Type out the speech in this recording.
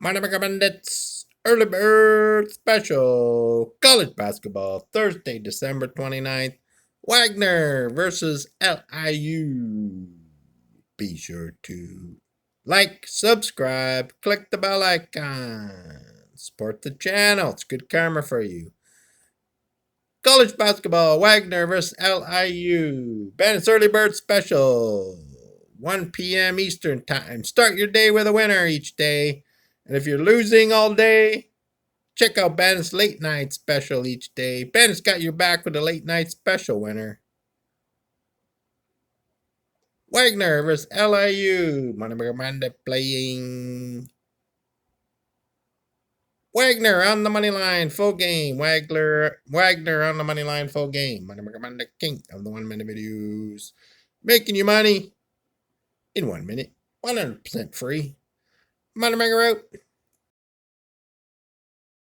Money Maker Bandits Early Bird Special College Basketball Thursday, December 29th. Wagner versus LIU. Be sure to like, subscribe, click the bell icon. Support the channel. It's good karma for you. College basketball, Wagner versus LIU. Bandits Early Bird Special. 1 p.m. Eastern Time. Start your day with a winner each day. And if you're losing all day, check out Bandit's Late Night Special each day. Bandit's got your back with a late night special winner. Wagner versus LIU. Money playing. Wagner on the money line, full game. Wagner on the money line, full game. Money king of the 1 minute videos. Making you money in 1 minute. 100% free. Money out.